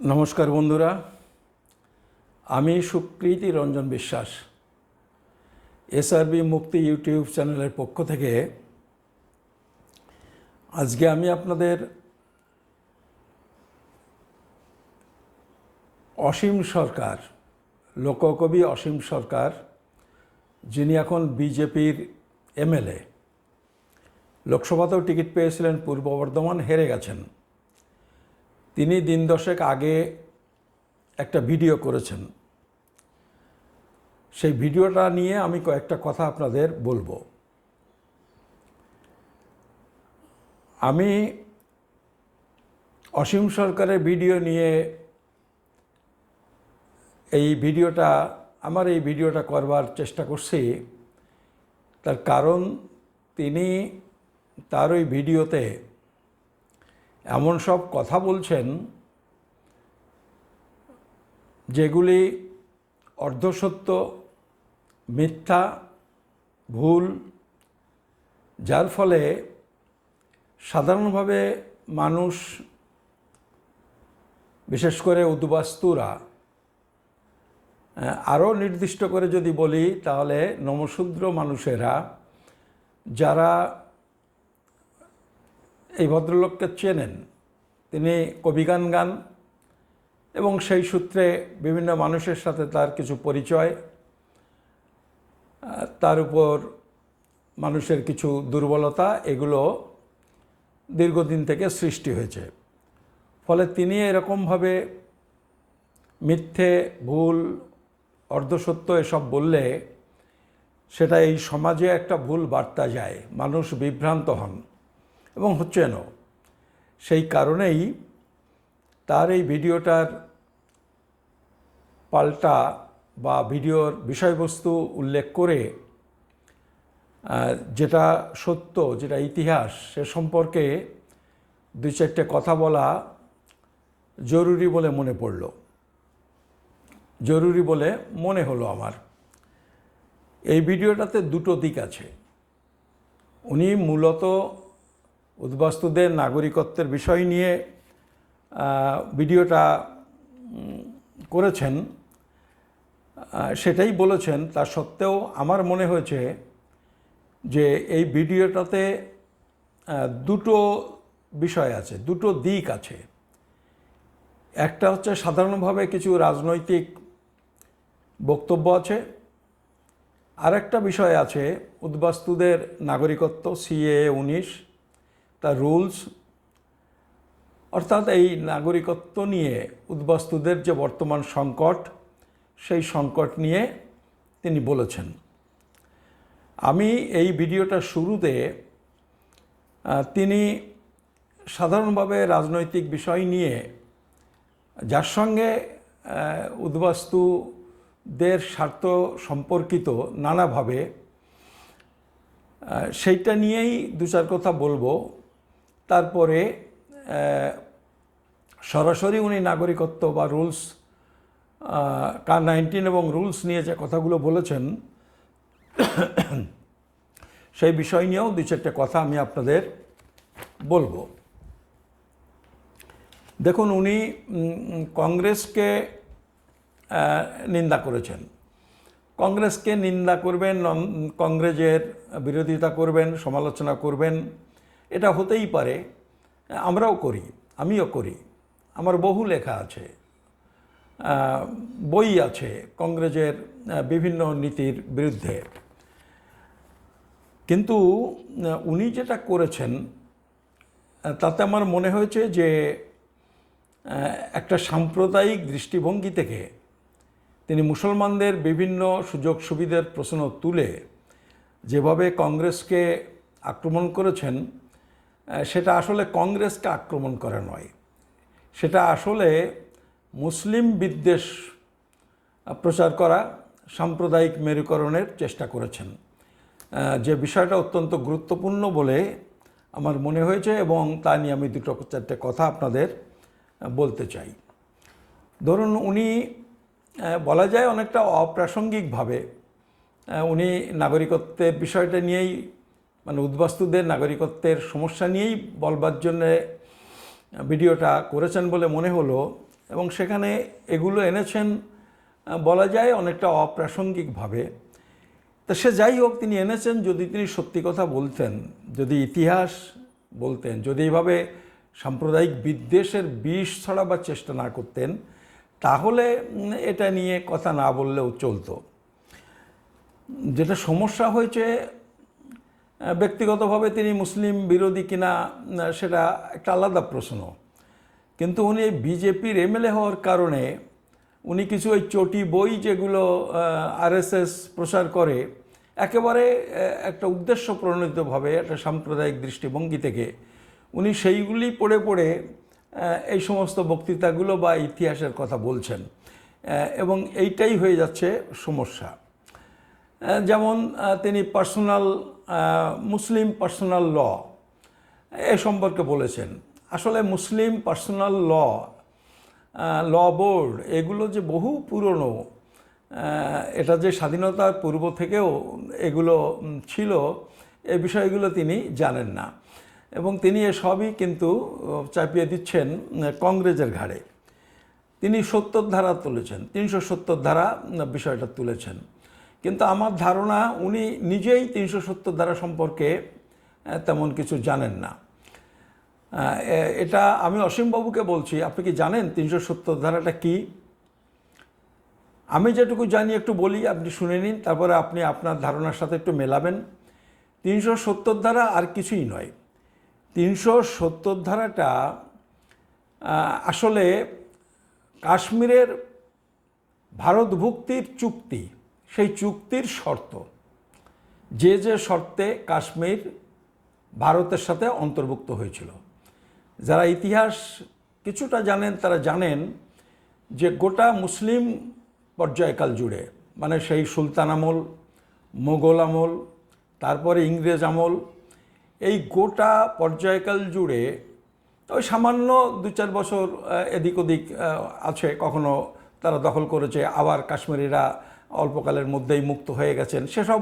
নমস্কার বন্ধুরা, আমি সুকৃতি রঞ্জন বিশ্বাস এসআরবি মুক্তি ইউটিউব চ্যানেলের পক্ষ থেকে আজকে আমি আপনাদের অসীম সরকার, লোককবি অসীম সরকার, যিনি এখন বিজেপির এমএলএ, লোকসভাতেও টিকিট পেয়েছিলেন, পূর্ব বর্ধমান হেরে গেছেন। তিনি দিন দশেক আগে একটা ভিডিও করেছেন। সেই ভিডিওটা নিয়ে আমি কয়েকটা কথা আপনাদের বলবো। আমি অসীম সরকারের ভিডিও নিয়ে এই ভিডিওটা করবার চেষ্টা করছি। তার কারণ তিনি তার ওই ভিডিওতে এমন সব কথা বলছেন যেগুলি অর্ধসত্য, মিথ্যা, ভুল, যার ফলে সাধারণভাবে মানুষ, বিশেষ করে উদ্বাস্তুরা, আরও নির্দিষ্ট করে যদি বলি তাহলে নমশূদ্র মানুষেরা, যারা এই ভদ্রলোককে চেনেন, তিনি কবিগান গান এবং সেই সূত্রে বিভিন্ন মানুষের সাথে তার কিছু পরিচয়, তার উপর মানুষের কিছু দুর্বলতা, এগুলো দীর্ঘদিন থেকে সৃষ্টি হয়েছে। ফলে তিনি এরকমভাবে মিথ্যে, ভুল, অর্ধসত্য এসব বললে সেটা এই সমাজে একটা ভুল বার্তা যায়, মানুষ বিভ্রান্ত হন এবং হচ্ছেনও। সেই কারণেই তার এই ভিডিওটার পাল্টা বা ভিডিওর বিষয়বস্তু উল্লেখ করে যেটা সত্য, যেটা ইতিহাস, সে সম্পর্কে দুই চারটে কথা বলা জরুরি বলে মনে হলো আমার। এই ভিডিওটাতে দুটো দিক আছে। উনি মূলত উদ্বাস্তুদের নাগরিকত্বের বিষয় নিয়ে ভিডিওটা করেছেন, সেটাই বলেছেন। তা সত্ত্বেও আমার মনে হয়েছে যে এই ভিডিওটাতে দুটো বিষয় আছে, দুটো দিক আছে। একটা হচ্ছে সাধারণভাবে কিছু রাজনৈতিক বক্তব্য আছে, আর একটা বিষয় আছে উদ্বাস্তুদের নাগরিকত্ব, সিএএ 19, তার রুলস, অর্থাৎ এই নাগরিকত্ব নিয়ে উদ্বাস্তুদের যে বর্তমান সংকট, সেই সংকট নিয়ে তিনি বলেছেন। আমি এই ভিডিওটার শুরুতে তিনি সাধারণভাবে রাজনৈতিক বিষয় নিয়ে, যার সঙ্গে উদ্বাস্তুদের স্বার্থ সম্পর্কিত নানাভাবে, সেইটা নিয়েই দু চার কথা বলবো। তারপরে সরাসরি উনি নাগরিকত্ব বা রুলস, কার-19 এবং রুলস নিয়ে যে কথাগুলো বলেছেন, সেই বিষয় নিয়েও দু চারটে কথা আমি আপনাদের বলবো। দেখুন, উনি কংগ্রেসকে নিন্দা করেছেন। কংগ্রেসকে নিন্দা করবেন, কংগ্রেসের বিরোধিতা করবেন, সমালোচনা করবেন, এটা হতেই পারে। আমরাও করি, আমিও করি। আমার বহু লেখা আছে, বই আছে কংগ্রেসের বিভিন্ন নীতির বিরুদ্ধে। কিন্তু উনি যেটা করেছেন তাতে আমার মনে হয়েছে যে একটা সাম্প্রদায়িক দৃষ্টিভঙ্গি থেকে তিনি মুসলমানদের বিভিন্ন সুযোগ সুবিধার প্রশ্ন তুলে যেভাবে কংগ্রেসকে আক্রমণ করেছেন, সেটা আসলে কংগ্রেসকে আক্রমণ করা নয়, সেটা আসলে মুসলিম বিদ্বেষ প্রচার করা, সাম্প্রদায়িক মেরুকরণের চেষ্টা করেছেন। যে বিষয়টা অত্যন্ত গুরুত্বপূর্ণ বলে আমার মনে হয়েছে এবং তা নিয়ে আমি দুটো চারটে কথা আপনাদের বলতে চাই। ধরুন, উনি বলা যায় অনেকটা অপ্রাসঙ্গিকভাবে উনি নাগরিকত্বের বিষয়টা নিয়েই, মানে উদ্বাস্তুদের নাগরিকত্বের সমস্যা নিয়েই বলবার জন্যে ভিডিওটা করেছেন বলে মনে হলো। এবং সেখানে এগুলো এনেছেন বলা যায় অনেকটা অপ্রাসঙ্গিকভাবে। তা সে যাই হোক, তিনি এনেছেন যদি তিনি সত্যি কথা বলতেন, যদি ইতিহাস বলতেন, যদি এইভাবে সাম্প্রদায়িক বিদ্বেষের বিষ ছড়াবার চেষ্টা না করতেন, তাহলে এটা নিয়ে কথা না বললেও চলতো। যেটা সমস্যা হয়েছে, ব্যক্তিগতভাবে তিনি মুসলিম বিরোধী কিনা সেটা একটা আলাদা প্রশ্ন, কিন্তু উনি বিজেপির এমএলএ হওয়ার কারণে উনি কিছু ওই চটি বই যেগুলো আরএসএস প্রচার করে, একেবারে একটা উদ্দেশ্য প্রণোদিতভাবে একটা সাম্প্রদায়িক দৃষ্টিভঙ্গি থেকে উনি সেইগুলি পড়ে পড়ে এই সমস্ত বক্তৃতাগুলো বা ইতিহাসের কথা বলছেন, এবং এইটাই হয়ে যাচ্ছে সমস্যা। যেমন তিনি মুসলিম পার্সোনাল ল এ সম্পর্কে বলেছেন। আসলে মুসলিম পার্সোনাল ল বোর্ড এগুলো যে বহু পুরনো, এটা যে স্বাধীনতার পূর্ব থেকেও এগুলো ছিল, এই বিষয়গুলো তিনি জানেন না, এবং তিনি এসবই কিন্তু চাপিয়ে দিচ্ছেন কংগ্রেসের ঘাড়ে। তিনি ৭০ ধারা তুলেছেন, ৩৭০ ধারা বিষয়টা তুলেছেন, কিন্তু আমার ধারণা উনি নিজেই ৩৭০ ধারা সম্পর্কে তেমন কিছু জানেন না। এটা আমি অসীমবাবুকে বলছি, আপনি কি জানেন ৩৭০ ধারাটা কি? আমি যেটুকু জানি একটু বলি, আপনি শুনে নিন, তারপরে আপনি আপনার ধারণার সাথে একটু মেলাবেন। ৩৭০ ধারা আর কিছুই নয়। ৩৭০ ধারাটা আসলে কাশ্মীরের ভারতভুক্তির চুক্তি, সেই চুক্তির শর্ত, যে শর্তে কাশ্মীর ভারতের সাথে অন্তর্ভুক্ত হয়েছিল। যারা ইতিহাস কিছুটা জানেন তারা জানেন যে গোটা মুসলিম পর্যায়কাল জুড়ে, মানে সেই সুলতান আমল, মোগল আমল, তারপরে ইংরেজ আমল, এই গোটা পর্যায়কাল জুড়ে ওই সামান্য ২-৪ বছর এদিক ওদিক আছে, কখনো তারা দখল করেছে, আবার কাশ্মীরিরা অল্পকালের মধ্যেই মুক্ত হয়ে গেছেন, সেসব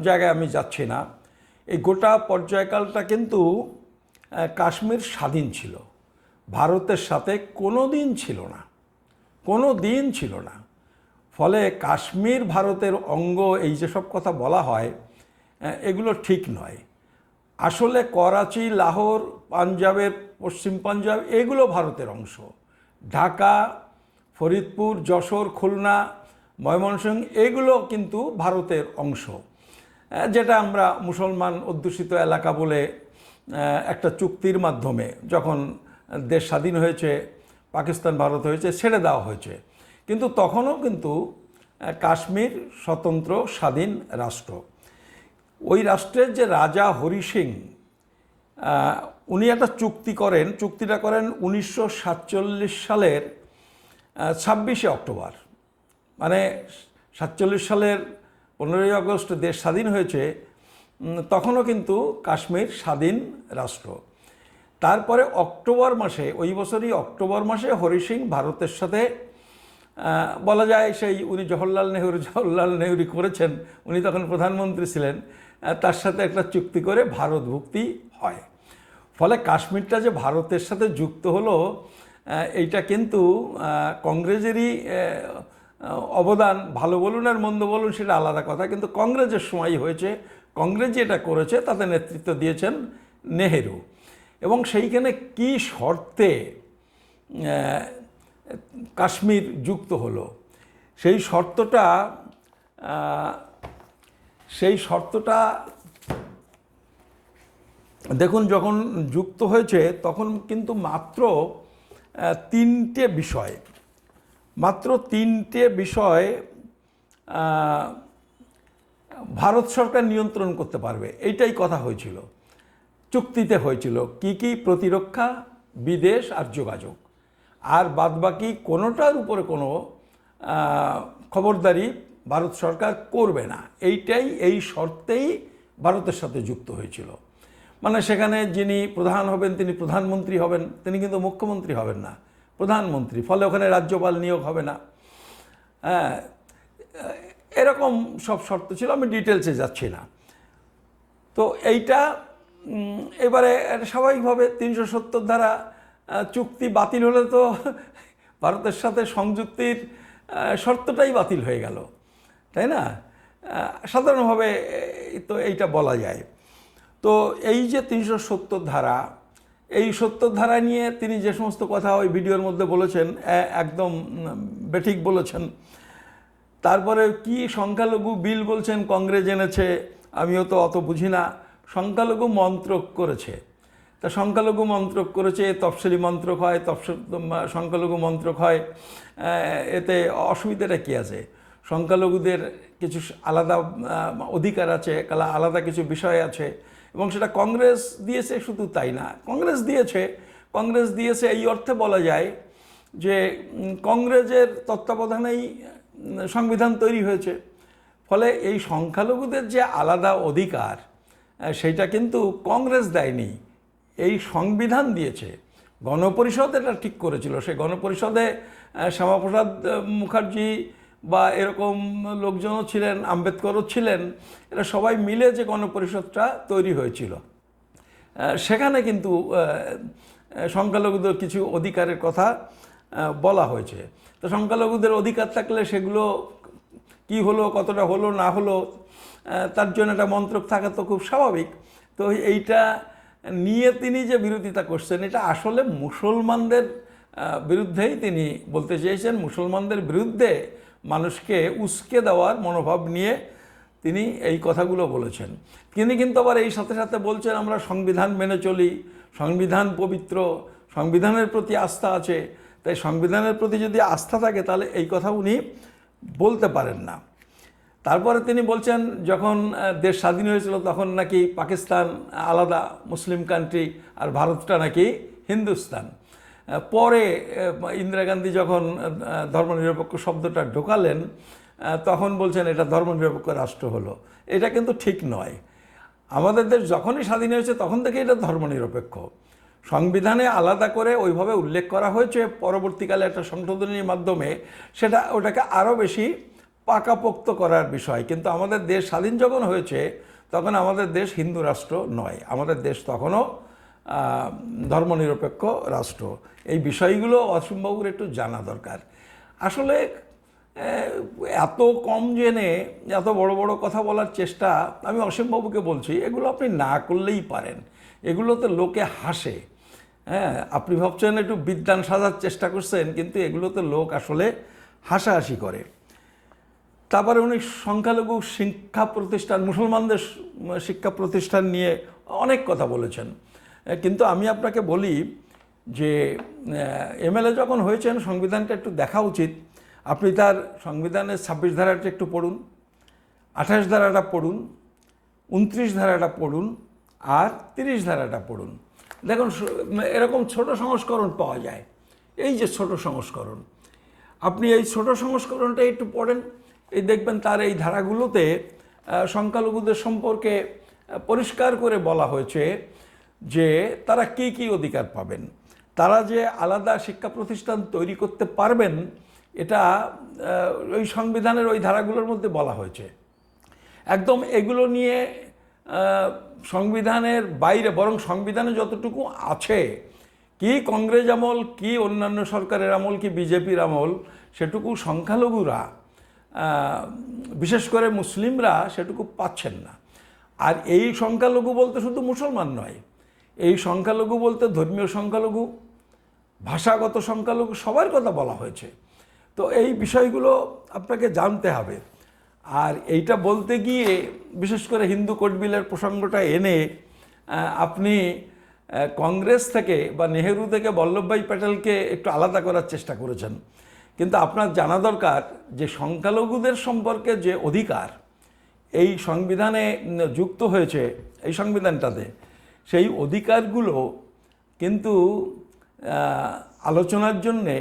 জায়গায় আমি যাচ্ছি না। এই গোটা পর্যায়কালটা কিন্তু কাশ্মীর স্বাধীন ছিল, ভারতের সাথে কোনো দিন ছিল না। ফলে কাশ্মীর ভারতের অঙ্গ, এই যেসব কথা বলা হয় এগুলো ঠিক নয়। আসলে করাচি, লাহোর, পাঞ্জাবের পশ্চিম পাঞ্জাব এগুলো ভারতের অংশ। ঢাকা, ফরিদপুর, যশোর, খুলনা, ময়মনসিংহ এগুলো কিন্তু ভারতের অংশ, যেটা আমরা মুসলমান অধ্যুষিত এলাকা বলে একটা চুক্তির মাধ্যমে যখন দেশ স্বাধীন হয়েছে, পাকিস্তান ভারত হয়েছে, ছেড়ে দেওয়া হয়েছে। কিন্তু তখনও কিন্তু কাশ্মীর স্বতন্ত্র স্বাধীন রাষ্ট্র। ওই রাষ্ট্রের যে রাজা হরি সিং, উনি একটা চুক্তিটা করেন 1947 সালের 26শে অক্টোবর, মানে 47 সালের 15ই আগস্ট দেশ স্বাধীন হয়েছে, তখনও কিন্তু কাশ্মীর স্বাধীন রাষ্ট্র। তারপরে অক্টোবর মাসে, ওই বছরই অক্টোবর মাসে হরি সিং ভারতের সাথে বলা যায় সেই উনি জওহরলাল নেহরু করেছেন, উনি তখন প্রধানমন্ত্রী ছিলেন, তার সাথে একটা চুক্তি করে ভারতভুক্তি হয়। ফলে কাশ্মীরটা যে ভারতের সাথে যুক্ত হলো, এইটা কিন্তু কংগ্রেসেরই অবদান। ভালো বলুন আর মন্দ বলুন সেটা আলাদা কথা, কিন্তু কংগ্রেসের সময় হয়েছে, কংগ্রেস যেটা করেছে তাতে নেতৃত্ব দিয়েছেন নেহেরু। এবং সেইখানে কি শর্তে কাশ্মীর যুক্ত হলো, সেই শর্তটা দেখুন, যখন যুক্ত হয়েছে তখন কিন্তু মাত্র তিনটে বিষয় ভারত সরকার নিয়ন্ত্রণ করতে পারবে, এইটাই কথা হয়েছিল, চুক্তিতে হয়েছিল। কি প্রতিরক্ষা, বিদেশ আর যোগাযোগ, আর বাদবাকি কোনোটার উপরে কোনো খবরদারি ভারত সরকার করবে না, এই শর্তেই ভারতের সাথে যুক্ত হয়েছিল। মানে সেখানে যিনি প্রধান হবেন তিনি প্রধানমন্ত্রী হবেন, তিনি কিন্তু মুখ্যমন্ত্রী হবেন না, প্রধানমন্ত্রী। ফলে ওখানে রাজ্যপাল নিয়োগ হবে না, এরকম সব শর্ত ছিল, আমি ডিটেলসে যাচ্ছি না। তো এইটা এবারে স্বাভাবিকভাবে ৩৭০ ধারা চুক্তি বাতিল হলে তো ভারতের সাথে সংযুক্তির শর্তটাই বাতিল হয়ে গেল, তাই না? সাধারণভাবে তো এইটা বলা যায়। তো এই যে 370 ধারা, এই 70 ধারা নিয়ে তিনি যে সমস্ত কথা ওই ভিডিওর মধ্যে বলেছেন একদম বেঠিক বলেছেন। তারপরে কি সংখ্যালঘু বিল বলছেন কংগ্রেস এনেছে, আমিও তো অত বুঝি না। সংখ্যালঘু মন্ত্রক করেছে, তা সংখ্যালঘু মন্ত্রক করেছে, তফসিলি মন্ত্রক হয়, সংখ্যালঘু মন্ত্রক হয়, এতে অসুবিধাটা কী আছে? সংখ্যালঘুদের কিছু আলাদা অধিকার আছে, আলাদা কিছু বিষয় আছে, এবং সেটা কংগ্রেস দিয়েছে। শুধু তাই না, কংগ্রেস দিয়েছে এই অর্থে বলা যায় যে কংগ্রেসের তত্ত্বাবধানেই সংবিধান তৈরি হয়েছে। ফলে এই সংখ্যালঘুদের যে আলাদা অধিকার, সেইটা কিন্তু কংগ্রেস দেয়নি, এই সংবিধান দিয়েছে। গণপরিষদ এটা ঠিক করেছিল। সেই গণপরিষদে শ্যামাপ্রসাদ মুখার্জি বা এরকম লোকজনও ছিলেন, আম্বেদকরও ছিলেন, এরা সবাই মিলে যে গণপরিষদটা তৈরি হয়েছিল, সেখানে কিন্তু সংখ্যালঘুদের কিছু অধিকারের কথা বলা হয়েছে। তো সংখ্যালঘুদের অধিকার থাকলে সেগুলো কি হলো, কতটা হলো না হলো, তার জন্য একটা মন্ত্রক থাকা তো খুব স্বাভাবিক। তো এইটা নিয়ে তিনি যে বিরোধিতা করছেন, এটা আসলে মুসলমানদের বিরুদ্ধেই তিনি বলতে চেয়েছেন। মুসলমানদের বিরুদ্ধে মানুষকে উস্কে দেওয়ার মনোভাব নিয়ে তিনি এই কথাগুলো বলেছেন। তিনি কিন্তু আবার এই সাথে সাথে বলছেন আমরা সংবিধান মেনে চলি, সংবিধান পবিত্র, সংবিধানের প্রতি আস্থা আছে। তাই সংবিধানের প্রতি যদি আস্থা থাকে তাহলে এই কথা উনি বলতে পারেন না। তারপরে তিনি বলছেন যখন দেশ স্বাধীন হয়েছিল তখন নাকি পাকিস্তান আলাদা মুসলিম কান্ট্রি আর ভারতটা নাকি হিন্দুস্তান। পরে ইন্দিরা গান্ধী যখন ধর্মনিরপেক্ষ শব্দটা ঢোকালেন তখন বলছেন এটা ধর্মনিরপেক্ষ রাষ্ট্র হলো। এটা কিন্তু ঠিক নয়। আমাদের দেশ যখনই স্বাধীন হয়েছে তখন থেকে এটা ধর্মনিরপেক্ষ। সংবিধানে আলাদা করে ওইভাবে উল্লেখ করা হয়েছে, পরবর্তীকালে একটা সংশোধনীর মাধ্যমে ওটাকে আরও বেশি পাকাপোক্ত করার বিষয়। কিন্তু আমাদের দেশ স্বাধীন যখন হয়েছে তখন আমাদের দেশ হিন্দু রাষ্ট্র নয়, আমাদের দেশ তখনও ধর্মনিরপেক্ষ রাষ্ট্র। এই বিষয়গুলো অসীমবাবুর একটু জানা দরকার। আসলে এত কম জেনে এত বড় বড় কথা বলার চেষ্টা, আমি অসীমবাবুকে বলছি, এগুলো আপনি না করলেই পারেন। এগুলোতে লোকে হাসে। হ্যাঁ, আপনি ভাবছেন একটু বিদ্বান সাজার চেষ্টা করছেন, কিন্তু এগুলোতে লোক আসলে হাসাহাসি করে। তারপরে উনি সংখ্যালঘু শিক্ষা প্রতিষ্ঠান, মুসলমানদের শিক্ষা প্রতিষ্ঠান নিয়ে অনেক কথা বলেছেন। কিন্তু আমি আপনাকে বলি যে এমএলএ যখন হয়েছেন সংবিধানটা একটু দেখা উচিত। আপনি তার সংবিধানের 26 ধারাটা একটু পড়ুন, 28 ধারাটা পড়ুন, 29 ধারাটা পড়ুন, আর 30 ধারাটা পড়ুন। দেখুন এরকম ছোট সংস্করণ পাওয়া যায়। এই যে ছোট সংস্করণ, আপনি এই ছোট সংস্করণটা একটু পড়েন, এই দেখবেন তার এই ধারাগুলোতে সংখ্যালঘুদের সম্পর্কে পরিষ্কার করে বলা হয়েছে যে তারা কী কী অধিকার পাবেন, তারা যে আলাদা শিক্ষা প্রতিষ্ঠান তৈরি করতে পারবেন, এটা ওই সংবিধানের ওই ধারাগুলোর মধ্যে বলা হয়েছে। একদম এগুলো নিয়ে সংবিধানের বাইরে, বরং সংবিধানে যতটুকু আছে, কি কংগ্রেস আমল, কি অন্যান্য সরকারের আমল, কি বিজেপির আমল, সেটুকু সংখ্যালঘুরা, বিশেষ করে মুসলিমরা সেটুকু পাচ্ছেন না। আর এই সংখ্যালঘু বলতে শুধু মুসলমান নয়, এই সংখ্যালঘু বলতে ধর্মীয় সংখ্যালঘু, ভাষাগত সংখ্যালঘু, সবার কথা বলা হয়েছে। তো এই বিষয়গুলো আপনাকে জানতে হবে। আর এইটা বলতে গিয়ে বিশেষ করে হিন্দু কোড বিলের প্রসঙ্গটা এনে আপনি কংগ্রেস থেকে বা নেহেরু থেকে বল্লভভাই প্যাটেলকে একটু আলাদা করার চেষ্টা করেছেন। কিন্তু আপনার জানা দরকার যে সংখ্যালঘুদের সম্পর্কে যে অধিকার এই সংবিধানে যুক্ত হয়েছে, এই সংবিধানটাতে, সেই অধিকারগুলো কিন্তু আলোচনার জন্যে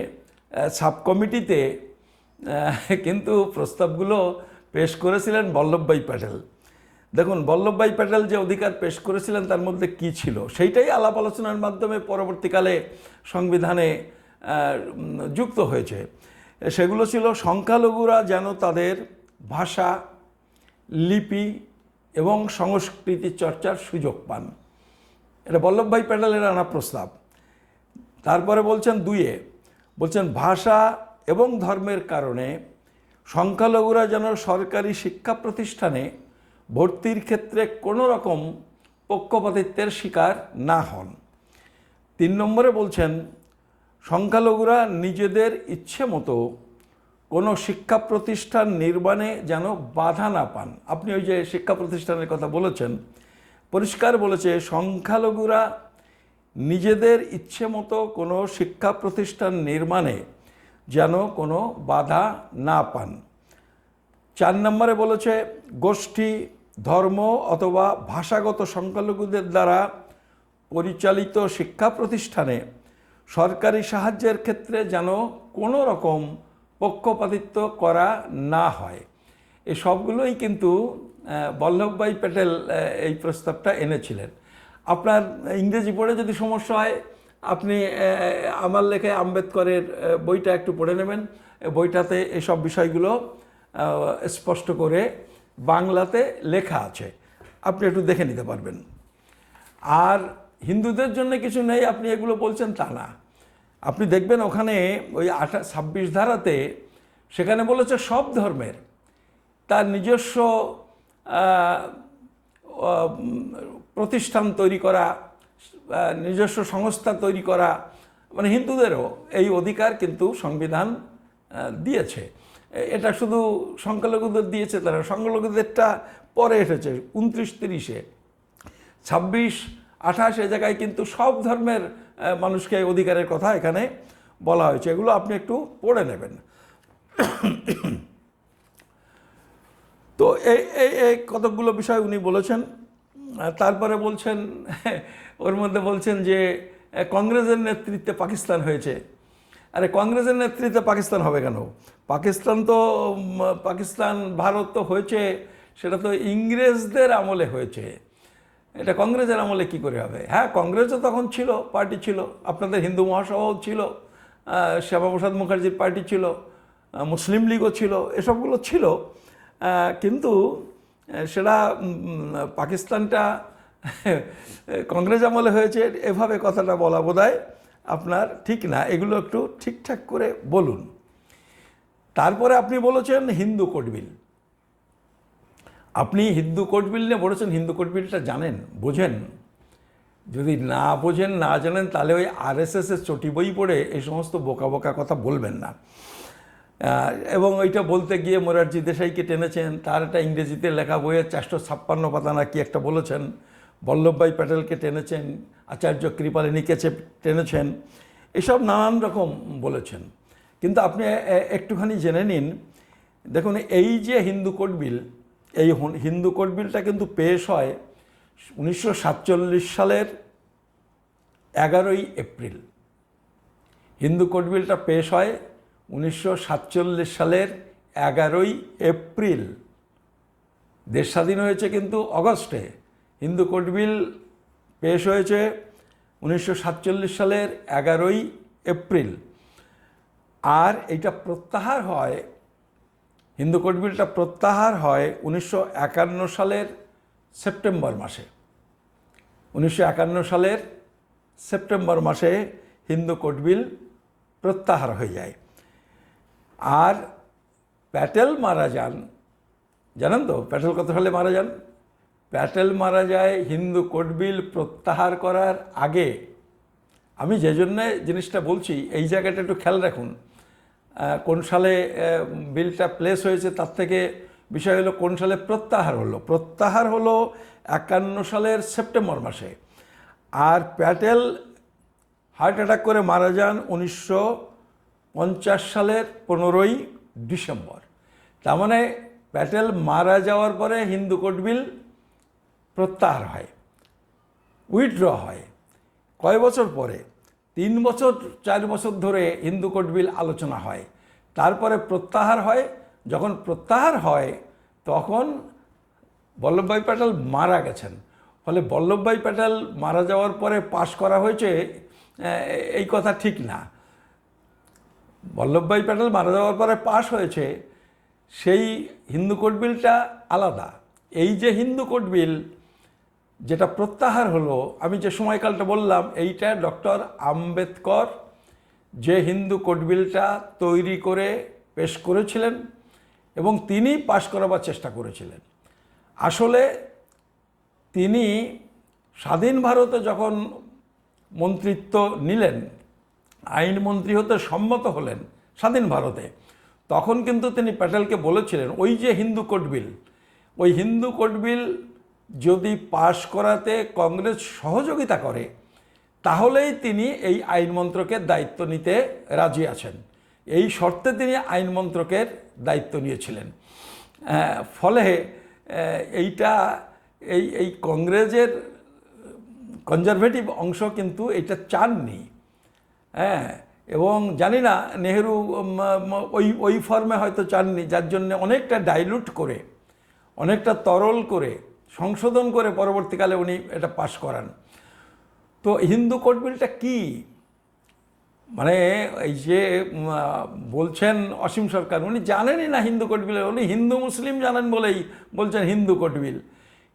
সাব কমিটিতে কিন্তু প্রস্তাবগুলো পেশ করেছিলেন বল্লভভাই প্যাটেল। দেখুন বল্লভভাই প্যাটেল যে অধিকার পেশ করেছিলেন তার মধ্যে কি ছিল, সেইটাই আলাপ আলোচনার মাধ্যমে পরবর্তীকালে সংবিধানে যুক্ত হয়েছে। সেগুলো ছিল সংখ্যালঘুরা যেন তাদের ভাষা, লিপি এবং সংস্কৃতি চর্চার সুযোগ পান। এটা বল্লভভাই প্যাটেলের আনা প্রস্তাব। তারপরে বলছেন 2 বলছেন ভাষা এবং ধর্মের কারণে সংখ্যালঘুরা যেন সরকারি শিক্ষা প্রতিষ্ঠানে ভর্তির ক্ষেত্রে কোনো রকম পক্ষপাতিত্বের শিকার না হন। 3 নম্বরে বলছেন সংখ্যালঘুরা নিজেদের ইচ্ছে মতো কোনো শিক্ষা প্রতিষ্ঠান নির্মাণে যেন বাধা না পান। আপনি ওই যে শিক্ষা প্রতিষ্ঠানের কথা বলেছেন, পরিষ্কার বলেছে সংখ্যালঘুরা নিজেদের ইচ্ছে মতো কোনো শিক্ষা প্রতিষ্ঠান নির্মাণে যেন কোনো বাধা না পান। 4 নম্বরে বলেছে গোষ্ঠী, ধর্ম অথবা ভাষাগত সংখ্যালঘুদের দ্বারা পরিচালিত শিক্ষা প্রতিষ্ঠানে সরকারি সাহায্যের ক্ষেত্রে যেন কোনো রকম পক্ষপাতিত্ব করা না হয়। এই সবগুলোই কিন্তু বল্লভভাই প্যাটেল এই প্রস্তাবটা এনেছিলেন। আপনার ইংরেজি পড়ে যদি সমস্যা হয় আপনি আমার লেখা আম্বেদকরের বইটা একটু পড়ে নেবেন। বইটাতে এসব বিষয়গুলো স্পষ্ট করে বাংলাতে লেখা আছে, আপনি একটু দেখে নিতে পারবেন। আর হিন্দুদের জন্য কিছু নেই আপনি এগুলো বলছেন তা না, আপনি দেখবেন ওখানে ওই 26 ধারাতে সেখানে বলেছে সব ধর্মের তার নিজস্ব প্রতিষ্ঠান তৈরি করা, নিজস্ব সংস্থা তৈরি করা, মানে হিন্দুদেরও এই অধিকার কিন্তু সংবিধান দিয়েছে। এটা শুধু সংখ্যালঘুদের দিয়েছে তারা, সংখ্যালঘুদেরটা পরে এসেছে 29-30-এ, 26-28 জায়গায় কিন্তু সব ধর্মের মানুষকে অধিকারের কথা এখানে বলা হয়েছে। এগুলো আপনি একটু পড়ে নেবেন। তো এই কতকগুলো বিষয় উনি বলেছেন। তারপরে বলছেন, ওর মধ্যে বলছেন যে কংগ্রেসের নেতৃত্বে পাকিস্তান হয়েছে। আরে কংগ্রেসের নেতৃত্বে পাকিস্তান হবে কেন? পাকিস্তান ভারত তো হয়েছে, সেটা তো ইংরেজদের আমলে হয়েছে, এটা কংগ্রেসের আমলে কি করে হবে? হ্যাঁ, কংগ্রেসও তখন ছিল, পার্টি ছিল, আপনাদের হিন্দু মহাসভাও ছিল, শ্যামাপ্রসাদ মুখার্জির পার্টি ছিল, মুসলিম লীগও ছিল, এসবগুলো ছিল, কিন্তু সেটা পাকিস্তানটা কংগ্রেস আমলে হয়েছে এভাবে কথাটা বলা বোধহয় আপনার ঠিক না। এগুলো একটু ঠিকঠাক করে বলুন। তারপরে আপনি বলেছেন হিন্দু কোড বিল। আপনি হিন্দু কোড বিল নিয়ে বলেছেন, হিন্দু কোড বিলটা জানেন, বোঝেন? যদি না বোঝেন, না জানেন, তাহলে ওই আরএসএসের চটি বই পড়ে এই সমস্ত বোকা বোকা কথা বলবেন না। এবং ওইটা বলতে গিয়ে মোরারজি দেশাইকে টেনেছেন, তার একটা ইংরেজিতে লেখা বইয়ের 456 পাতা না কি একটা বলেছেন, বল্লভভাই প্যাটেলকে টেনেছেন, আচার্য কৃপালিনীকে টেনেছেন, এসব নানান রকম বলেছেন। কিন্তু আপনি একটুখানি জেনে নিন, দেখুন এই যে হিন্দু কোড বিল, এই হিন্দু কোড বিলটা কিন্তু পেশ হয় 1947 সালের 11ই এপ্রিল। হিন্দু কোড বিলটা পেশ হয় 1947 সালের 11ই এপ্রিল। দেশ স্বাধীন হয়েছে কিন্তু অগস্টে। হিন্দু কোড বিল পেশ হয়েছে 1947 সালের 11ই এপ্রিল। আর এইটা প্রত্যাহার হয়, হিন্দু কোড বিলটা প্রত্যাহার হয় 1951 সালের সেপ্টেম্বর মাসে। 1951 সালের সেপ্টেম্বর মাসে হিন্দু কোড বিল প্রত্যাহার হয়ে যায়। আর প্যাটেল মারা যান, জানেন তো প্যাটেল কত সালে মারা যান? প্যাটেল মারা যায় হিন্দু কোড বিল প্রত্যাহার করার আগে। আমি যে জন্যে জিনিসটা বলছি, এই জায়গাটা একটু খেয়াল রাখুন। কোন সালে বিলটা প্লেস হয়েছে তার থেকে বিষয় হলো কোন সালে প্রত্যাহার হলো। প্রত্যাহার হলো 51 সালের সেপ্টেম্বর মাসে। আর প্যাটেল হার্ট অ্যাটাক করে মারা যান 1950 সালের 15ই ডিসেম্বর। তার মানে প্যাটেল মারা যাওয়ার পরে হিন্দু কোড বিল প্রত্যাহার হয়, উইথড্র হয়। কয় বছর পরে? 3 বছর 4 বছর ধরে হিন্দু কোড বিল আলোচনা হয়, তারপরে প্রত্যাহার হয়। যখন প্রত্যাহার হয় তখন বল্লভভাই প্যাটেল মারা গেছেন। ফলে বল্লভভাই প্যাটেল মারা যাওয়ার পরে পাশ করা হয়েছে এই কথা ঠিক না। বল্লভভাই প্যাটেল মারা যাওয়ার পরে পাশ হয়েছে, সেই হিন্দু কোড বিলটা আলাদা। এই যে হিন্দু কোড বিল যেটা প্রত্যাহার হলো, আমি যে সময়কালটা বললাম, এইটা ডক্টর আম্বেদকর যে হিন্দু কোড বিলটা তৈরি করে পেশ করেছিলেন এবং তিনি পাশ করাবার চেষ্টা করেছিলেন। আসলে তিনি স্বাধীন ভারতে যখন মন্ত্রিত্ব নিলেন, আইনমন্ত্রী হতে সম্মত হলেন স্বাধীন ভারতে, তখন কিন্তু তিনি প্যাটেলকে বলেছিলেন ওই যে হিন্দু কোড বিল, ওই হিন্দু কোড বিল যদি পাশ করাতে কংগ্রেস সহযোগিতা করে তাহলেই তিনি এই আইন মন্ত্রকের দায়িত্ব নিতে রাজি আছেন। এই শর্তে তিনি আইন মন্ত্রকের দায়িত্ব নিয়েছিলেন। ফলে এইটা এই কংগ্রেসের কনজারভেটিভ অংশ কিন্তু এটা চাননি। এবং জানি না নেহেরু ওই ফর্মে হয়তো চাননি, যার জন্য অনেকটা ডাইলুট করে, অনেকটা তরল করে, সংশোধন করে পরবর্তীকালে উনি এটা পাশ করান। তো হিন্দু কোড বিলটা কী, মানে এই যে বলছেন অসীম সরকার, উনি জানেনই না হিন্দু কোড বিল, উনি হিন্দু মুসলিম জানেন বলেই বলছেন হিন্দু কোড বিল।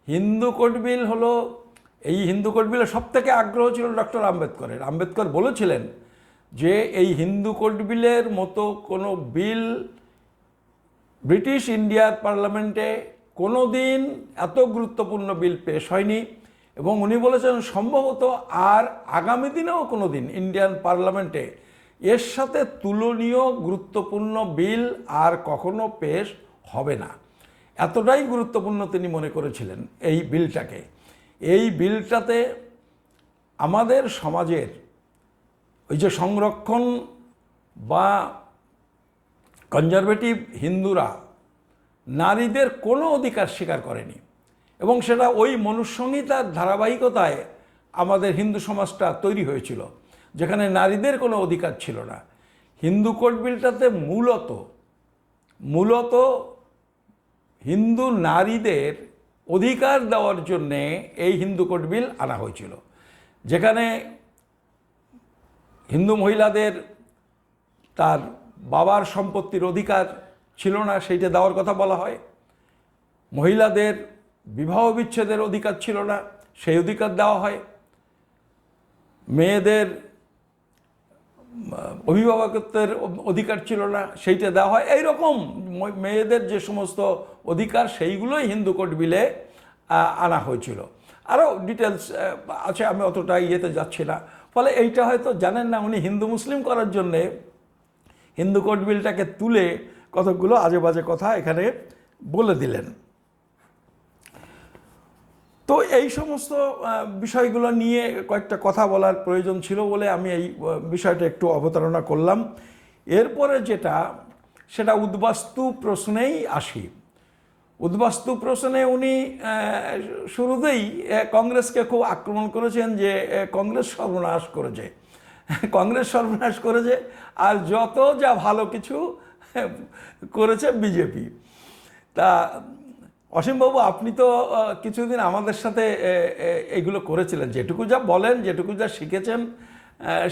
হিন্দু কোড বিল হলো, এই হিন্দু কোড বিলের সবথেকে আগ্রহ ছিল ডক্টর আম্বেদকরের। আম্বেদকর বলেছিলেন যে এই হিন্দু কোড বিলের মতো কোনো বিল ব্রিটিশ ইন্ডিয়ার পার্লামেন্টে কোনো দিন এত গুরুত্বপূর্ণ বিল পেশ হয়নি, এবং উনি বলেছেন সম্ভবত আর আগামী দিনেও কোনো দিন ইন্ডিয়ান পার্লামেন্টে এর সাথে তুলনীয় গুরুত্বপূর্ণ বিল আর কখনো পেশ হবে না। এতটাই গুরুত্বপূর্ণ তিনি মনে করেছিলেন এই বিলটাকে। এই বিলটাতে আমাদের সমাজের ওই যে সংরক্ষণ বা কনজারভেটিভ হিন্দুরা নারীদের কোনো অধিকার স্বীকার করেনি, এবং সেটা ওই মনুসংহিতার ধারাবাহিকতায় আমাদের হিন্দু সমাজটা তৈরি হয়েছিল, যেখানে নারীদের কোনো অধিকার ছিল না। হিন্দু কোড বিলটাতে মূলত হিন্দু নারীদের অধিকার দেওয়ার জন্যে এই হিন্দু কোড বিল আনা হয়েছিল, যেখানে হিন্দু মহিলাদের তার বাবার সম্পত্তির অধিকার ছিল না, সেইটা দেওয়ার কথা বলা হয়। মহিলাদের বিবাহ বিচ্ছেদের অধিকার ছিল না, সেই অধিকার দেওয়া হয়। মেয়েদের অভিভাবকত্বের অধিকার ছিল না, সেইটা দেওয়া হয়। এইরকম মেয়েদের যে সমস্ত অধিকার সেইগুলোই হিন্দু কোড বিলে আনা হয়েছিল। আরও ডিটেলস আছে, আমি অতটা ইয়েতে যাচ্ছি না। ফলে এইটা হয়তো জানেন না, উনি হিন্দু মুসলিম করার জন্যে হিন্দু কোড বিলটাকে তুলে কতকগুলো আজে বাজে কথা এখানে বলে দিলেন। তো এই সমস্ত বিষয়গুলো নিয়ে কয়েকটা কথা বলার প্রয়োজন ছিল বলে আমি এই বিষয়টা একটু অবতারণা করলাম। এরপরে সেটা উদ্বাস্তু প্রশ্নেই আসি। উদ্বাস্তু প্রশ্নে উনি শুরুতেই কংগ্রেসকে খুব আক্রমণ করেছেন যে কংগ্রেস সর্বনাশ করেছে, আর যত যা ভালো কিছু করেছে বিজেপি। তা অসীমবাবু, আপনি তো কিছুদিন আমাদের সাথে এগুলো করেছিলেন, যেটুকু যা বলেন, যেটুকু যা শিখেছেন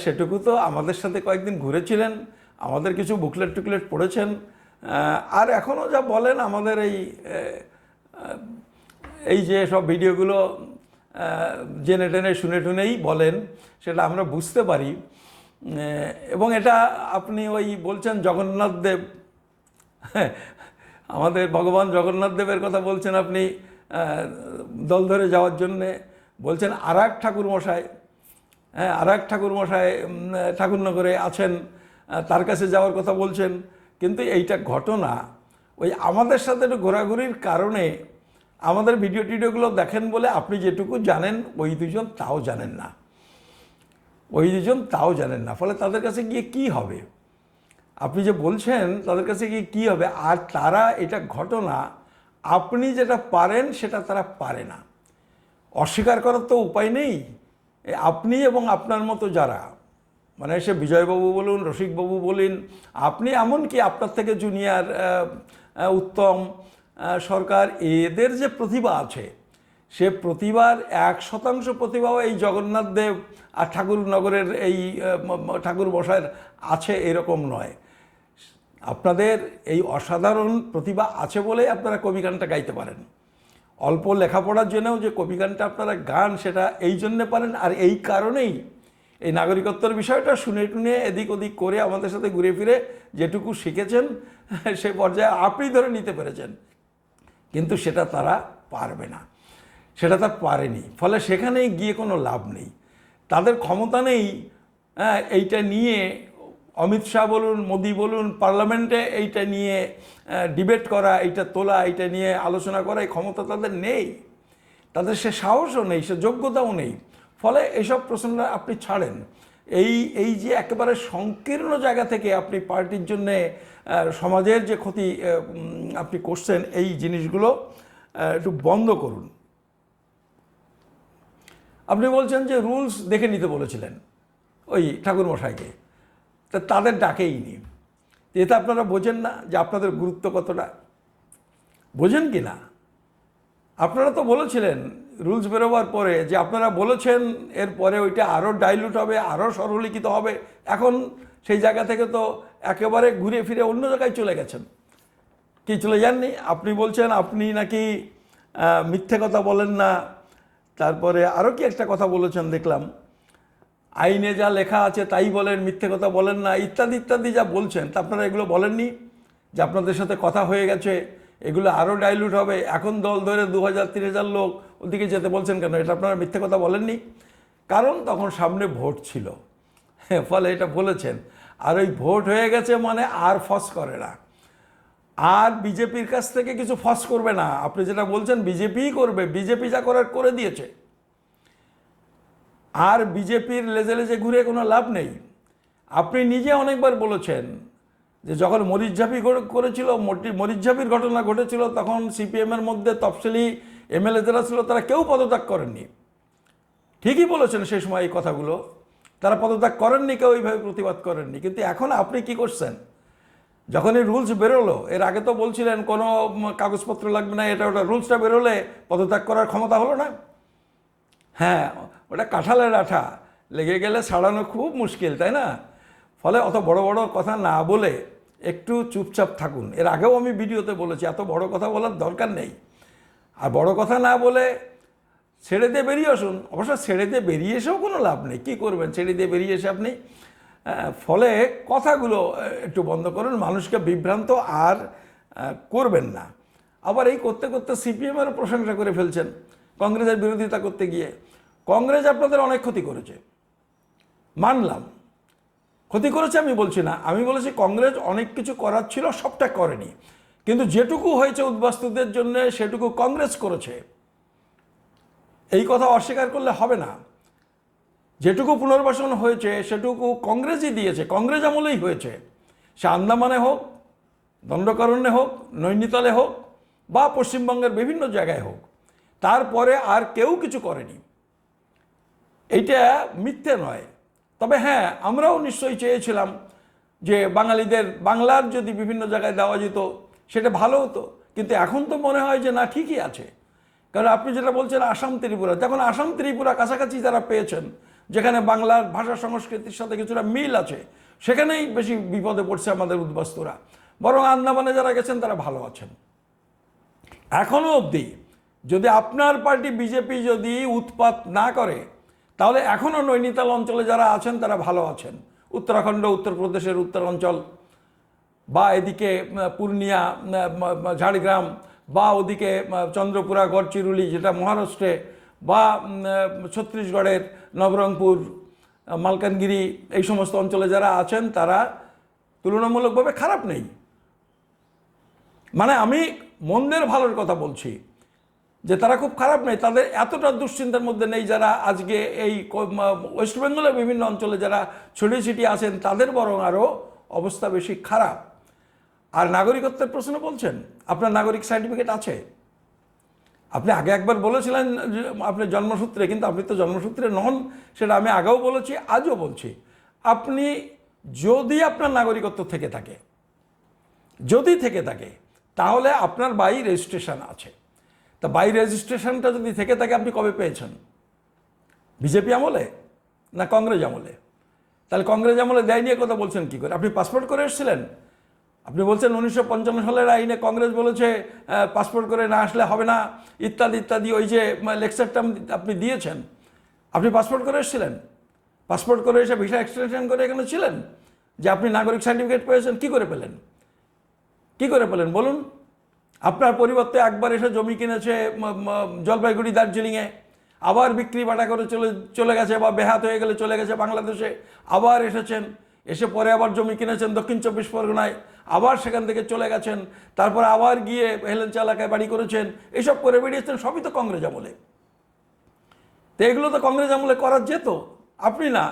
সেটুকু তো আমাদের সাথে কয়েকদিন ঘুরেছিলেন, আমাদের কিছু বুকলেট টুকলেট পড়েছেন, আর এখনও যা বলেন আমাদের এই যে সব ভিডিওগুলো জেনে টেনে শুনে টুনেই বলেন, সেটা আমরা বুঝতে পারি। এবং এটা আপনি ওই বলছেন জগন্নাথ দেব, আমাদের ভগবান জগন্নাথ দেবের কথা বলছেন আপনি, দল ধরে যাওয়ার জন্যে বলছেন। আর এক ঠাকুরমশাই, ঠাকুরনগরে আছেন, তার কাছে যাওয়ার কথা বলছেন। কিন্তু এইটা ঘটনা ওই আমাদের সাথে একটু ঘোরাঘুরির কারণে আমাদের ভিডিওগুলো দেখেন বলে আপনি যেটুকু জানেন ওই দুজন তাও জানেন না। ফলে তাদের কাছে গিয়ে কি হবে, আপনি যে বলছেন তাদের কাছে গিয়ে কী হবে? আর তারা, এটা ঘটনা, আপনি যেটা পারেন সেটা তারা পারে না। অস্বীকার করার তো উপায় নেই। আপনি এবং আপনার মতো যারা, মানে সে বিজয়বাবু বলুন, রসিকবাবু বলুন, আপনি এমনকি আপনার থেকে জুনিয়র উত্তম সরকার, এদের যে প্রতিভা আছে, সে প্রতিভার 1% প্রতিভাও এই জগন্নাথ দেব আর ঠাকুরনগরের এই ঠাকুর বসায়ের আছে এরকম নয়। আপনাদের এই অসাধারণ প্রতিভা আছে বলে আপনারা কবি গানটা গাইতে পারেন। অল্প লেখাপড়ার জন্যও যে কবি গানটা আপনারা গান, সেটা এই জন্যে পারেন। আর এই কারণেই এই নাগরিকত্বের বিষয়টা শুনে টুনে এদিক ওদিক করে আমাদের সাথে ঘুরে ফিরে যেটুকু শিখেছেন সে পর্যায়ে আপনি ধরে নিতে পেরেছেন, কিন্তু সেটা তারা পারবে না, সেটা তার পারেনি। ফলে সেখানে গিয়ে কোনো লাভ নেই, তাদের ক্ষমতা নেই এইটা নিয়ে অমিত শাহ বলুন, মোদি বলুন, পার্লামেন্টে এইটা নিয়ে ডিবেট করা, এইটা তোলা, এইটা নিয়ে আলোচনা করা, এই ক্ষমতা তাদের নেই, তাদের সে সাহসও নেই, সে যোগ্যতাও নেই। ফলে এইসব প্রশ্ন আপনি ছাড়েন। এই যে একেবারে সংকীর্ণ জায়গা থেকে আপনি পার্টির জন্যে সমাজের যে ক্ষতি আপনি করছেন, এই জিনিসগুলো একটু বন্ধ করুন। আপনি বলছেন যে রুলস দেখে নিতে বলেছিলেন ওই ঠাকুরমশাইকে, তা তাদের ডাকেইনি। এতে আপনারা বোঝেন না যে আপনাদের গুরুত্ব কতটা? বোঝেন কি না? আপনারা তো বলেছিলেন রুলস বেরোবার পরে যে আপনারা বলেছেন এরপরে ওইটা আরও ডাইলুট হবে, আরও সরলীকৃত হবে। এখন সেই জায়গা থেকে তো একেবারে ঘুরে ফিরে অন্য জায়গায় চলে গেছেন। কি চলে যাননি? আপনি বলছেন আপনি নাকি মিথ্যে কথা বলেন না, তারপরে আরও কি একটা কথা বলেছেন দেখলাম, আইনে যা লেখা আছে তাই বলেন, মিথ্যে কথা বলেন না, ইত্যাদি ইত্যাদি যা বলছেন, তা আপনারা এগুলো বলেননি যে আপনাদের সাথে কথা হয়ে গেছে, এগুলো আরও ডাইলুট হবে, এখন দল ধরে 2000-3000 লোক ওদিকে যেতে বলছেন কেন? এটা আপনারা মিথ্যে কথা বলেননি, কারণ তখন সামনে ভোট ছিল, ফলে এটা বলেছেন। আর ওই ভোট হয়ে গেছে মানে আর ফস করে না, আর বিজেপির কাছ থেকে কিছু ফস করবে না। আপনি যেটা বলছেন বিজেপিই করবে, বিজেপি যা করার করে দিয়েছে, আর বিজেপির লেজে লেজে ঘুরে কোনো লাভ নেই। আপনি নিজে অনেকবার বলেছেন যে যখন মরিচঝাঁপি করেছিল, মরিচঝাঁপির ঘটনা ঘটেছিল, তখন সিপিএমের মধ্যে তফসিলি এমএলএ যারা ছিল তারা কেউ পদত্যাগ করেননি। ঠিকই বলেছেন সেই সময় এই কথাগুলো, তারা পদত্যাগ করেননি, কেউ এইভাবে প্রতিবাদ করেননি। কিন্তু এখন আপনি কি করছেন? যখন এই রুলস বেরোলো, এর আগে তো বলছিলেন কোনো কাগজপত্র লাগবে না, এটা ওটা, রুলসটা বেরোলে পদত্যাগ করার ক্ষমতা হলো না। হ্যাঁ, ওটা কাঁঠালের আঠা, লেগে গেলে ছাড়ানো খুব মুশকিল, তাই না? ফলে অত বড় বড় কথা না বলে একটু চুপচাপ থাকুন। এর আগেও আমি ভিডিওতে বলেছি এত বড় কথা বলার দরকার নেই। আর বড় কথা না বলে ছেড়ে দিয়ে বেরিয়ে আসুন। অবশ্য ছেড়ে দিয়ে বেরিয়ে এসেও কোনো লাভ নেই, কী করবেন ছেড়ে দিয়ে বেরিয়ে এসে আপনি? ফলে কথাগুলো একটু বন্ধ করুন, মানুষকে বিভ্রান্ত আর করবেন না। আবার এই করতে করতে সিপিএমেরও প্রশংসা করে ফেলছেন কংগ্রেসের বিরোধিতা করতে গিয়ে। কংগ্রেস আপনাদের অনেক ক্ষতি করেছে, মানলাম, ক্ষতি করেছে আমি বলছি না, আমি বলেছি কংগ্রেস অনেক কিছু করার ছিল, সবটা করেনি, কিন্তু যেটুকু হয়েছে উদ্বাস্তুদের জন্য সেটুকু কংগ্রেস করেছে, এই কথা অস্বীকার করলে হবে না। যেটুকু পুনর্বাসন হয়েছে সেটুকু কংগ্রেসই দিয়েছে, কংগ্রেস আমলেই হয়েছে। সে আন্দামানে হোক, দণ্ডকারণ্যে হোক, নৈনিতালে হোক, বা পশ্চিমবঙ্গের বিভিন্ন জায়গায় হোক, তারপরে আর কেউ কিছু করেনি। এইটা মিথ্যে নয়। তবে হ্যাঁ, আমরাও নিশ্চয়ই চেয়েছিলাম যে বাঙালিদের বাংলার যদি বিভিন্ন জায়গায় দেওয়া যেত সেটা ভালো হতো, কিন্তু এখন তো মনে হয় যে না, ঠিকই আছে। কারণ আপনি যেটা বলছেন আসাম ত্রিপুরা, দেখুন আসাম ত্রিপুরা কাছাকাছি যারা পেয়েছেন, যেখানে বাংলার ভাষা সংস্কৃতির সাথে কিছুটা মিল আছে, সেখানেই বেশি বিপদে পড়ছে আমাদের উদ্বাস্তুরা। বরং আন্দামানে যারা গেছেন তারা ভালো আছেন এখনও অবধি। যদি আপনার পার্টি বিজেপি যদি উৎপাত না করে, তাহলে এখনও নৈনিতাল অঞ্চলে যারা আছেন তারা ভালো আছেন। উত্তরাখণ্ড, উত্তরপ্রদেশের উত্তরাঞ্চল, বা এদিকে পূর্ণিয়া, ঝাড়গ্রাম, বা ওদিকে চন্দ্রপুরা, গড়চিরুলি যেটা মহারাষ্ট্রে, বা ছত্তিশগড়ের নবরঙ্গপুর, মালকানগিরি, এই সমস্ত অঞ্চলে যারা আছেন তারা তুলনামূলকভাবে খারাপ নেই। মানে আমি মন্দের ভালোর কথা বলছি, যে তারা খুব খারাপ নেই, তাদের এতটা দুশ্চিন্তার মধ্যে নেই যারা আজকে এই ওয়েস্ট বেঙ্গলের বিভিন্ন অঞ্চলে যারা ছড়িয়ে ছিটিয়ে আছেন, তাদের বরং আরও অবস্থা বেশি খারাপ। আর নাগরিকত্বের প্রশ্ন বলছেন, আপনার নাগরিক সার্টিফিকেট আছে? আপনি আগে একবার বলেছিলেন আপনি জন্মসূত্রে, কিন্তু আপনি তো জন্মসূত্রে নন, সেটা আমি আগেও বলেছি, আজও বলছি। আপনি যদি আপনার নাগরিকত্ব থেকে থাকে, যদি থেকে থাকে, তাহলে আপনার বাই রেজিস্ট্রেশন আছে। তা বাই রেজিস্ট্রেশনটা যদি থেকে থাকে, আপনি কবে পেয়েছেন? বিজেপি আমলে না কংগ্রেস আমলে? তাহলে কংগ্রেস আমলে দেয় নিয়ে কথা বলছেন কী করে? আপনি পাসপোর্ট করে এসেছিলেন? আপনি বলছেন 1955 সালের আইনে কংগ্রেস বলেছে পাসপোর্ট করে না আসলে হবে না, ইত্যাদি ইত্যাদি, ওই যে লেকচারটা আপনি দিয়েছেন, আপনি পাসপোর্ট করে এসেছিলেন? পাসপোর্ট করে এসে ভিসা এক্সটেনশন করে এখানে ছিলেন, যে আপনি নাগরিক সার্টিফিকেট পেয়েছেন। কী করে পেলেন? কী করে পেলেন বলুন? আপনার পরিবর্তে একবার এসে জমি কিনেছে জলপাইগুড়ি, দার্জিলিংয়ে, আবার বিক্রি বাটা করে চলে গেছে, বা বেহাত হয়ে গেলে চলে গেছে বাংলাদেশে, আবার এসেছেন, এসে পরে আবার জমি কিনেছেন দক্ষিণ 24 পরগনায়, আবার সেখান থেকে চলে গেছেন, তারপর আবার গিয়ে হেলেঞ্চা এলাকায় বাড়ি করেছেন, এসব করে বেরিয়েছেন। সবই তো কংগ্রেস আমলে। তো এগুলো তো কংগ্রেস আমলে করা যেত। আপনি না,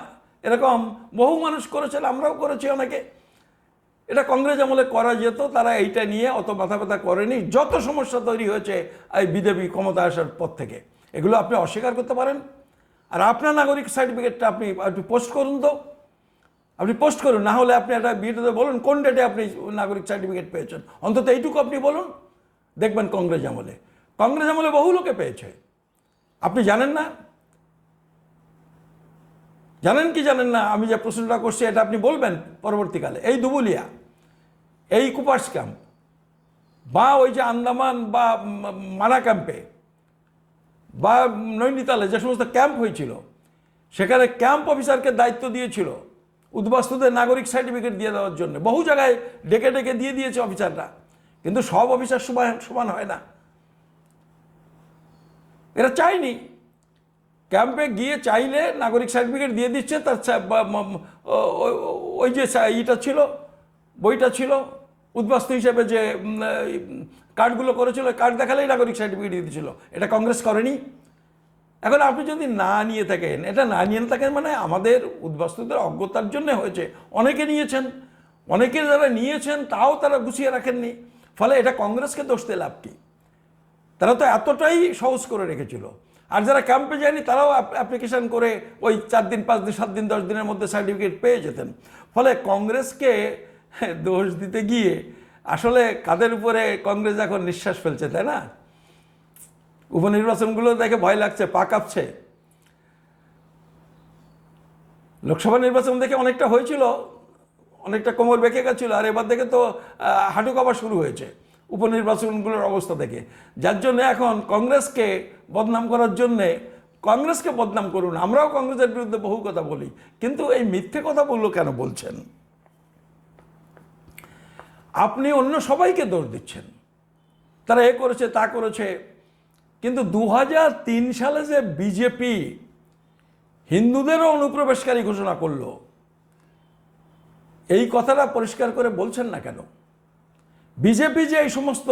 এরকম বহু মানুষ করেছেন, আমরাও করেছি অনেকে। এটা কংগ্রেস আমলে করা যেত, তারা এইটা নিয়ে অত মাথা ব্যথা করেনি। যত সমস্যা তৈরি হয়েছে এই বিজেপি ক্ষমতা আসার পর থেকে, এগুলো আপনি অস্বীকার করতে পারেন? আর আপনার নাগরিক সার্টিফিকেটটা আপনি পোস্ট করুন তো, আপনি পোস্ট করুন। না হলে আপনি একটা ভিডিওতে বলুন কোন ডেটে আপনি নাগরিক সার্টিফিকেট পেয়েছেন, অন্তত এইটুকু আপনি বলুন। দেখবেন কংগ্রেস আমলে বহু লোকে পেয়েছে। আপনি জানেন না? জানেন কি জানেন না? আমি যে প্রশ্নটা করছি এটা আপনি বলবেন পরবর্তীকালে। এই দুবুলিয়া, এই কুপার্স ক্যাম্প, বা ওই যে আন্দামান বা মানা ক্যাম্পে, বা নৈনিতালে যে সমস্ত ক্যাম্প হয়েছিল, সেখানে ক্যাম্প অফিসারকে দায়িত্ব দিয়েছিল উদ্বাস্তুদের নাগরিক সার্টিফিকেট দিয়ে দেওয়ার জন্য। বহু জায়গায় ডেকে ডেকে দিয়ে দিয়েছে অফিসাররা, কিন্তু সব অফিসার সমান হয় না। এরা চায়নি। ক্যাম্পে গিয়ে চাইলে নাগরিক সার্টিফিকেট দিয়ে দিচ্ছে। তার ওই যে ইটা ছিল, বইটা ছিল, উদ্বাস্তু হিসেবে যে কার্ডগুলো করেছিল, কার্ড দেখালেই নাগরিক সার্টিফিকেট দিয়ে দিয়েছিল। এটা কংগ্রেস করেনি। এখন আপনি যদি না নিয়ে থাকেন, এটা না নিয়ে থাকেন মানে আমাদের উদ্বাস্তুদের অজ্ঞতার জন্য হয়েছে। অনেকে নিয়েছেন, অনেকে যারা নিয়েছেন তাও তারা গুছিয়ে রাখেননি। ফলে এটা কংগ্রেসকে দোষ দিয়ে লাভ কি? তারা তো এতটাই সহজ করে রেখেছিল। আর যারা ক্যাম্পে যায়নি তারাও অ্যাপ্লিকেশন করে ওই 4 দিন, 5 দিন, 7 দিন, 10 দিনের মধ্যে সার্টিফিকেট পেয়ে যেতেন। ফলে কংগ্রেসকে দোষ দিতে গিয়ে আসলে কাদের উপরে কংগ্রেস এখন নিঃশ্বাস ফেলছে, তাই না? উপনির্বাচনগুলো দেখে ভয় লাগছে, পা কাঁপছে। লোকসভা নির্বাচন দেখে অনেকটা হয়েছিল, অনেকটা কোমর বেঁকে গেছিল, আর এবার দেখে তো হাঁটু কাঁপা শুরু হয়েছে উপনির্বাচনগুলোর অবস্থা দেখে। যার জন্য এখন কংগ্রেসকে বদনাম করার জন্যে, কংগ্রেসকে বদনাম করুন। আমরাও কংগ্রেসের বিরুদ্ধে বহু কথা বলি, কিন্তু এই মিথ্যে কথাগুলো কেন বলছেন? আপনি অন্য সবাইকে দোষ দিচ্ছেন, তারা এ করেছে, তা করেছে। কিন্তু 2003 সালে যে বিজেপি হিন্দুদেরও অনুপ্রবেশকারী ঘোষণা করলো, এই কথাটা পরিষ্কার করে বলছেন না কেন? বিজেপি যে এই সমস্ত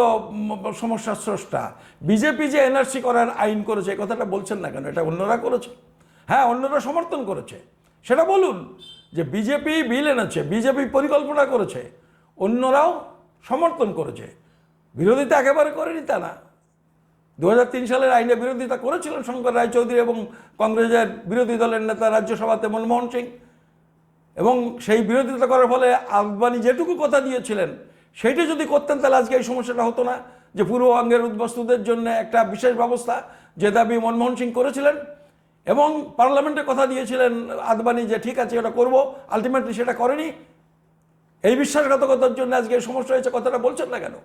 সমস্যার স্রষ্টা, বিজেপি যে এনআরসি করার আইন করেছে, এই কথাটা বলছেন না কেন? এটা অন্যরা করেছে। হ্যাঁ, অন্যরা সমর্থন করেছে, সেটা বলুন যে বিজেপি বিল এনেছে, বিজেপি পরিকল্পনা করেছে, অন্যরাও সমর্থন করেছে। বিরোধিতা একেবারে করেনি তা না। 2003 সালের আইনে বিরোধিতা করেছিলেন শঙ্কর রায়চৌধুরী এবং কংগ্রেসের বিরোধী দলের নেতা রাজ্যসভাতে মনমোহন সিং। এবং সেই বিরোধিতা করার ফলে আদবানি যেটুকু কথা দিয়েছিলেন সেইটা যদি করতেন, তাহলে আজকে এই সমস্যাটা হতো না, যে পূর্ববঙ্গের উদ্বাস্তুদের জন্য একটা বিশেষ ব্যবস্থা, যে দাবি মনমোহন সিং করেছিলেন এবং পার্লামেন্টে কথা দিয়েছিলেন আদবানি যে ঠিক আছে এটা করব, আলটিমেটলি সেটা করেনি। এই বিশ্বাসঘাতকতার জন্য আজকে এই সমস্যা হয়েছে, কথাটা বলছেন না কেন?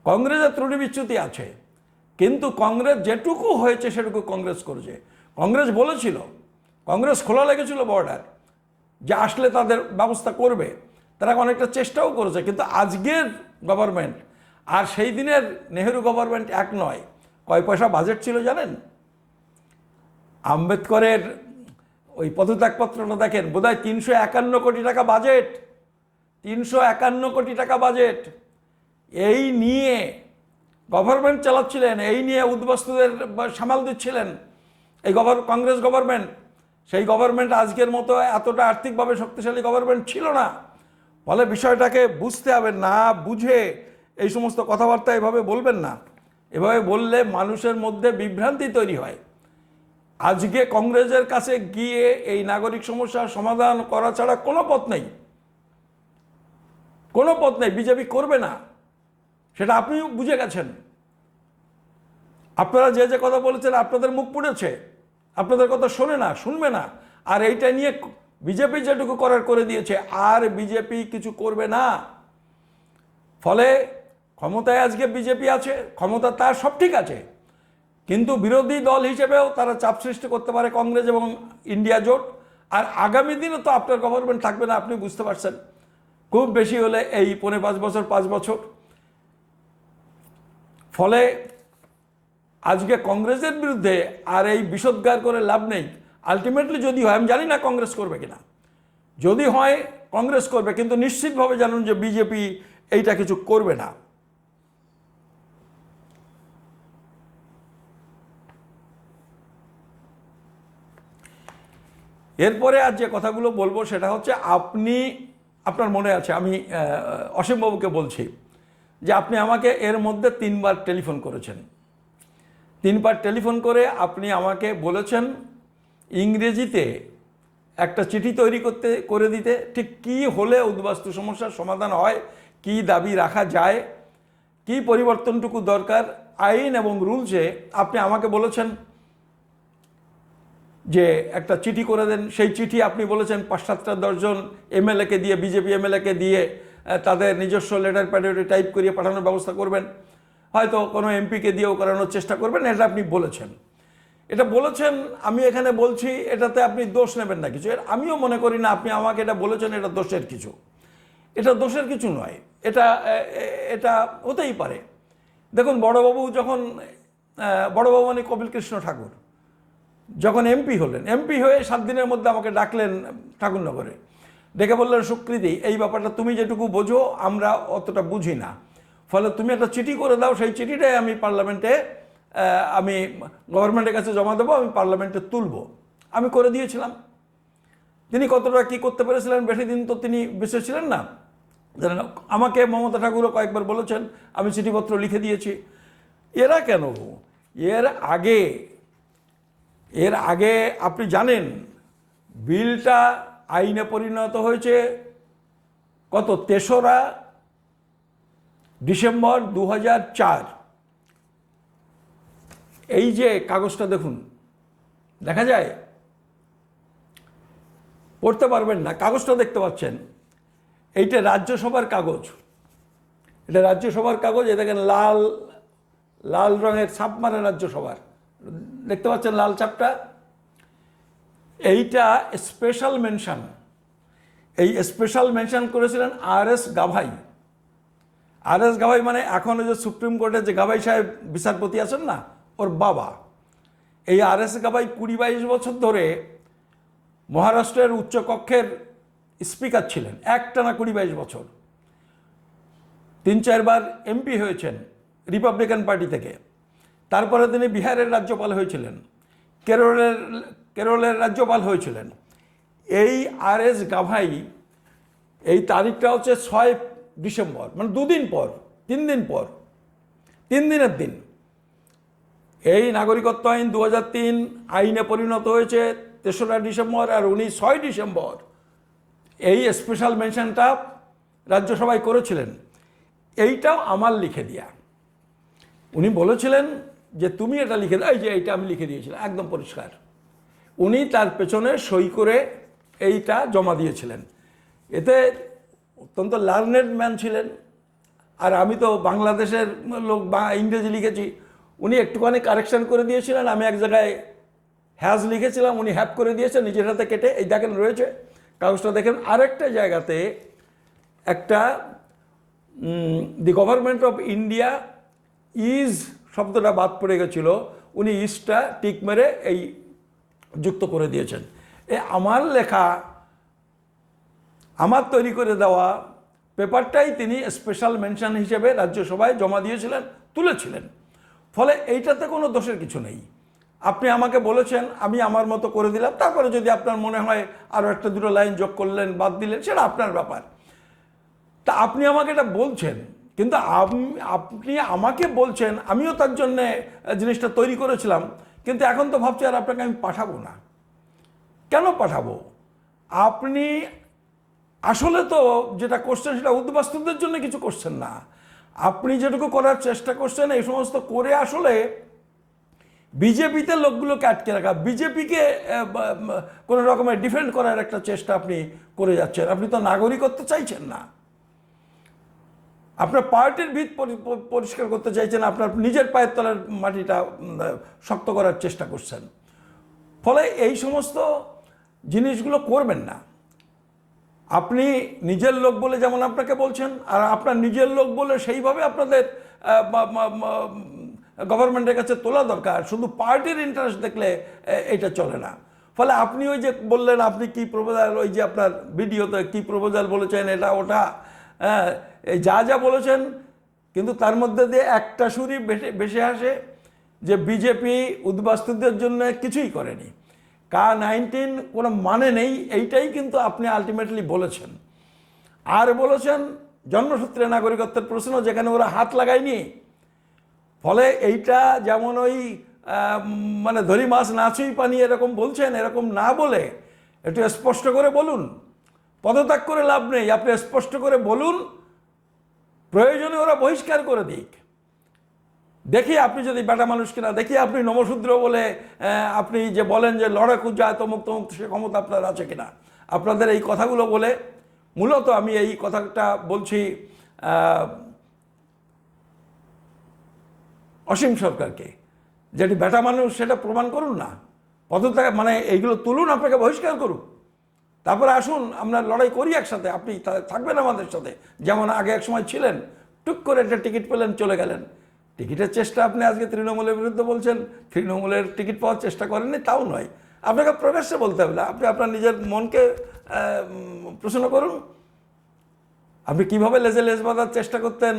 কংগ্রেসের ত্রুটি বিচ্যুতি আছে, কিন্তু কংগ্রেস যেটুকু হয়েছে সেটুকু কংগ্রেস করেছে। কংগ্রেস বলেছিল, কংগ্রেস খোলা লেগেছিল বর্ডার, যে আসলে তাদের ব্যবস্থা করবে, তারা অনেকটা চেষ্টাও করেছে। কিন্তু আজকের গভর্নমেন্ট আর সেই দিনের নেহেরু গভর্নমেন্ট এক নয়। কয় পয়সা বাজেট ছিল জানেন? আম্বেদকরের ওই পদত্যাগপত্রটা দেখেন, বোধহয় 351 কোটি টাকা বাজেট, 351 কোটি টাকা বাজেট। এই নিয়ে গভর্নমেন্ট চালাচ্ছিলেন, এই নিয়ে উদ্বাস্তুদের সামাল দিচ্ছিলেন এই কংগ্রেস গভর্নমেন্ট। সেই গভর্নমেন্ট আজকের মতো এতটা আর্থিকভাবে শক্তিশালী গভর্নমেন্ট ছিল না। ফলে বিষয়টাকে বুঝতে হবে, না বুঝে এই সমস্ত কথাবার্তা এভাবে বলবেন না। এভাবে বললে মানুষের মধ্যে বিভ্রান্তি তৈরি হয়। আজকে কংগ্রেসের কাছে গিয়ে এই নাগরিক সমস্যার সমাধান করা ছাড়া কোনো পথ নেই, কোনো পথ নেই। বিজেপি করবে না, সেটা আপনিও বুঝে গেছেন। আপনারা যে যে কথা বলেছেন, আপনাদের মুখ পুড়েছে, আপনাদের কথা শোনে না, শুনবে না। আর এইটা নিয়ে বিজেপি যেটুকু করার করে দিয়েছে, আর বিজেপি কিছু করবে না। ফলে ক্ষমতায় আজকে বিজেপি আছে, ক্ষমতা তার সব ঠিক আছে, কিন্তু বিরোধী দল হিসেবেও তারা চাপ সৃষ্টি করতে পারে কংগ্রেস এবং ইন্ডিয়া জোট। আর আগামী দিনে তো আপনার গভর্নমেন্ট থাকবে না, আপনি বুঝতে পারছেন। খুব বেশি হলে এই 5.5 বছর 5 বছর। ফলে আজকে কংগ্রেসের বিরুদ্ধে আর এই বিষোদ্গার করে লাভ নেই। আলটিমেটলি যদি হয়, আমি জানি না কংগ্রেস করবে কিনা, যদি হয় কংগ্রেস করবে, কিন্তু নিশ্চিতভাবে জানুন যে বিজেপি এইটা কিছু করবে না। এরপরে আর যে কথাগুলো বলবো সেটা হচ্ছে, আপনার মনে আছে আমি অসীমবাবুকে বলছি যে আপনি আমাকে এর মধ্যে 3বার টেলিফোন করেছেন। 3বার টেলিফোন করে আপনি আমাকে বলেছেন ইংরেজিতে একটা চিঠি তৈরি করে দিতে, ঠিক কী হলে উদ্বাস্তু সমস্যার সমাধান হয়, কি দাবি রাখা যায়, কি পরিবর্তনটুকু দরকার আইন এবং রুলসে। আপনি আমাকে বলেছেন যে একটা চিঠি করে দেন। সেই চিঠি আপনি বলেছেন 5-7টা 10 জন এমএলএকে দিয়ে, বিজেপি এমএলএকে দিয়ে তাদের নিজস্ব লেটার প্যাডে টাইপ করিয়ে পাঠানোর ব্যবস্থা করবেন, হয়তো কোনো এমপিকে দিয়েও করানোর চেষ্টা করবেন। এটা আপনি বলেছেন, এটা বলেছেন। আমি এখানে বলছি এটাতে আপনি দোষ নেবেন না কিছু। আমিও মনে করি না আপনি আমাকে এটা বলেছেন এটা দোষের কিছু, এটা দোষের কিছু নয়। এটা হতেই পারে। দেখুন, বড়বাবু মানে কপিল কৃষ্ণ ঠাকুর যখন এমপি হলেন, এমপি হয়ে 7 দিনের মধ্যে আমাকে ডাকলেন ঠাকুরনগরে, ডেকে বললেন সুকৃতি, এই ব্যাপারটা তুমি যেটুকু বোঝো আমরা অতটা বুঝি না, ফলে তুমি একটা চিঠি করে দাও, সেই চিঠিটাই আমি পার্লামেন্টে আমি গভর্নমেন্টের কাছে জমা দেবো, আমি পার্লামেন্টে তুলব। আমি করে দিয়েছিলাম। তিনি কতটা কী করতে পেরেছিলেন, বেশি দিন তো তিনি বেঁচে ছিলেন না, জানেন। আমাকে মমতা ঠাকুরও কয়েকবার বলেছেন, আমি চিঠিপত্র লিখে দিয়েছি। এরা কেন? এর আগে আপনি জানেন বিলটা আইনে পরিণত হয়েছে কত, 3রা ডিসেম্বর 2004। এই যে কাগজটা দেখুন, দেখা যায়, পড়তে পারবেন না, কাগজটা দেখতে পাচ্ছেন, এইটা রাজ্যসভার কাগজ। এটা রাজ্যসভার কাগজ। এ দেখেন লাল রঙের ছাপ মারা রাজ্যসভার, দেখতে পাচ্ছেন লাল ছাপটা। এইটা স্পেশাল মেনশন, এই স্পেশাল মেনশন করেছিলেন RS গাভাই। RS গাভাই মানে এখন ওই যে সুপ্রিম কোর্টের যে গাভাই সাহেব বিচারপতি আছেন না, ওর বাবা। এই RS গাভাই 20-22 বছর ধরে মহারাষ্ট্রের উচ্চকক্ষের স্পিকার ছিলেন, একটানা 20-22 বছর। 3-4 বার এমপি হয়েছেন রিপাবলিকান পার্টি থেকে। তারপরে তিনি বিহারের রাজ্যপাল হয়েছিলেন, কেরলের রাজ্যপাল হয়েছিলেন। এই RS গাভাই, এই তারিখটা হচ্ছে 6 ডিসেম্বর, মানে 2 দিন পর, 3 দিন পর, 3 দিনের দিন। এই নাগরিকত্ব আইন 2003 আইনে পরিণত হয়েছে 3রা ডিসেম্বর, আর উনি 6 ডিসেম্বর এই স্পেশাল মেনশনটা রাজ্যসভায় করেছিলেন। এইটাও আমার লিখে দেয়া। উনি বলেছিলেন যে তুমি এটা লিখে দাও, এই যে এইটা আমি লিখে দিয়েছিলাম একদম পরিষ্কার। উনি তার পেছনে সই করে এইটা জমা দিয়েছিলেন। এতে অত্যন্ত লার্নেড ম্যান ছিলেন, আর আমি তো বাংলাদেশের লোক, ইংরেজি লিখেছি, উনি একটুখানি কারেকশন করে দিয়েছিলেন। আমি এক জায়গায় হ্যাজ লিখেছিলাম, উনি হ্যাপ করে দিয়েছেন নিজের হাতে কেটে। এই দেখেন রয়েছে কাগজটা, দেখেন। আরেকটা জায়গাতে একটা the government of India is শব্দটা বাদ পড়ে গেছিল, উনি ইজটা টিক মেরে এই যুক্ত করে দিয়েছেন। আমার লেখা, আমার তৈরি করে দেওয়া পেপারটাই তিনি স্পেশাল মেনশন হিসেবে রাজ্যসভায় জমা দিয়েছিলেন, তুলেছিলেন। ফলে এইটাতে কোনো দোষের কিছু নেই। আপনি আমাকে বলেছেন, আমি আমার মতো করে দিলাম। তারপরে যদি আপনার মনে হয় আরও 1-2 লাইন যোগ করলেন, বাদ দিলেন, সেটা আপনার ব্যাপার। তা আপনি আমাকে এটা বলছেন, কিন্তু আপনি আমাকে বলছেন, আমিও তার জন্যে জিনিসটা তৈরি করেছিলাম, কিন্তু এখন তো ভাবছি আর আপনাকে আমি পাঠাবো না। কেন পাঠাবো? আপনি আসলে তো যেটা করছেন সেটা উদ্বাস্তুদের জন্য কিছু করছেন না। আপনি যেটুকু করার চেষ্টা করছেন এই সমস্ত করে আসলে বিজেপিতে লোকগুলোকে আটকে রাখা, বিজেপিকে কোনো রকমের ডিফেন্ড করার একটা চেষ্টা আপনি করে যাচ্ছেন। আপনি তো নাগরিকত্ব চাইছেন না, আপনার পার্টির ভিত পরিষ্কার করতে চাইছেন, আপনার নিজের পায়ের তলার মাটিটা শক্ত করার চেষ্টা করছেন। ফলে এই সমস্ত জিনিসগুলো করবেন না। আপনি নিজের লোক বলে যেমন আপনাকে বলছেন, আর আপনার নিজের লোক বলে সেইভাবে আপনাদের গভর্নমেন্টের কাছে তোলা দরকার। শুধু পার্টির ইন্টারেস্ট দেখলে এটা চলে না। ফলে আপনি ওই যে বললেন আপনি কি প্রপোজাল, ওই যে আপনার ভিডিওতে কি প্রপোজাল বলেছেন, এটা ওটা, এই যা যা বলেছেন, কিন্তু তার মধ্যে দিয়ে একটা সুরই ভেসে আসে যে বিজেপি উদ্বাস্তুদের জন্য কিছুই করেনি। K-19 কোনো মানে নেই, এইটাই কিন্তু আপনি আলটিমেটলি বলেছেন। আর বলেছেন জন্মসূত্রে নাগরিকত্বের প্রশ্ন, যেখানে ওরা হাত লাগায়নি। ফলে এইটা যেমন ওই মানে ধরি মাছ নাচুই পানি এরকম বলছেন, এরকম না বলে একটু স্পষ্ট করে বলুন। পদত্যাগ করে লাভ নেই, আপনি স্পষ্ট করে বলুন। প্রয়োজনে ওরা বহিষ্কার করে দিক, দেখি আপনি যদি বেটা মানুষ কিনা, দেখি আপনি নমশূদ্র বলে আপনি যে বলেন যে লড়াকু যায় তমুক তমুক, সে ক্ষমতা আপনার আছে কিনা। আপনাদের এই কথাগুলো বলে মূলত আমি এই কথাটা বলছি অসীম সরকারকে, যেটি বেটা মানুষ সেটা প্রমাণ করুন না। পদত্যাগ মানে এইগুলো তুলুন, আপনাকে বহিষ্কার করুন, তারপরে আসুন আমরা লড়াই করি একসাথে। আপনি থাকবেন আমাদের সাথে, যেমন আগে এক সময় ছিলেন। টুক করে একটা টিকিট পেলেন, চলে গেলেন। টিকিটের চেষ্টা আপনি আজকে তৃণমূলের বিরুদ্ধে বলছেন, তৃণমূলের টিকিট পাওয়ার চেষ্টা করেননি তাও নয়। আপনাকে প্রকাশ্যে বলতে হবে না, আপনি আপনার নিজের মনকে প্রশ্ন করুন। আপনি কীভাবে লেজে লেজ বাঁধার চেষ্টা করতেন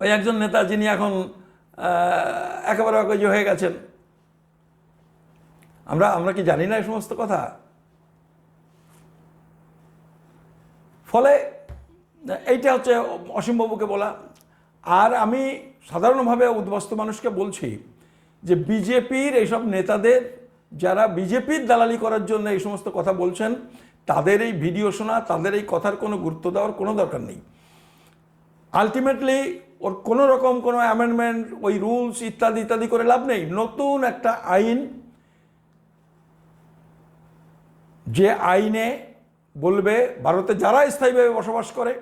ওই একজন নেতা যিনি এখন একেবারে অকেজ হয়ে গেছেন। আমরা কি জানি না এই সমস্ত কথা? ফলে এইটা হচ্ছে অসীমবাবুকে বলা। আর আমি সাধারণভাবে উদ্বাস্তু মানুষকে বলছি যে বিজেপির এইসব নেতাদের, যারা বিজেপির দালালি করার জন্য এই সমস্ত কথা বলছেন, তাদের এই ভিডিও শোনা, তাদের এই কথার কোনো গুরুত্ব দেওয়ার কোনো দরকার নেই। আলটিমেটলি ওর কোনো রকম কোনো অ্যামেন্ডমেন্ট, ওই রুলস ইত্যাদি ইত্যাদি করে লাভ নেই। নতুন একটা আইন, যে আইনে বলবে ভারতে যারা স্থায়ীভাবে বসবাস করে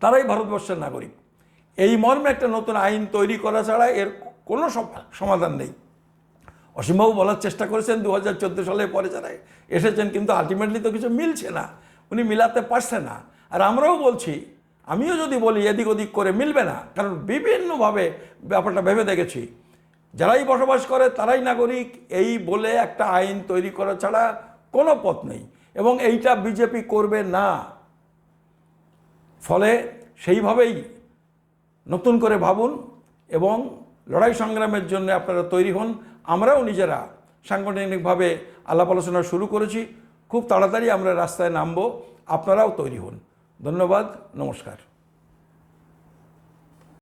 তারাই ভারতবর্ষের নাগরিক, এই মর্মে একটা নতুন আইন তৈরি করা ছাড়া এর কোনো সমাধান নেই। অসীমবাবু বলার চেষ্টা করেছেন 2014 সালের পরে যারা এসেছেন, কিন্তু আলটিমেটলি তো কিছু মিলছে না, উনি মিলাতে পারছে না। আর আমরাও বলছি, আমিও যদি বলি এদিক ওদিক করে মিলবে না, কারণ বিভিন্নভাবে ব্যাপারটা ভেবে দেখেছি। যারাই বসবাস করে তারাই নাগরিক, এই বলে একটা আইন তৈরি করা ছাড়া কোনো পথ নেই, এবং এইটা বিজেপি করবে না। ফলে সেইভাবেই নতুন করে ভাবুন এবং লড়াই সংগ্রামের জন্য আপনারা তৈরি হন। আমরাও নিজেরা সাংগঠনিকভাবে আলাপ আলোচনা শুরু করেছি, খুব তাড়াতাড়ি আমরা রাস্তায় নামব, আপনারাও তৈরি হন। ধন্যবাদ, নমস্কার।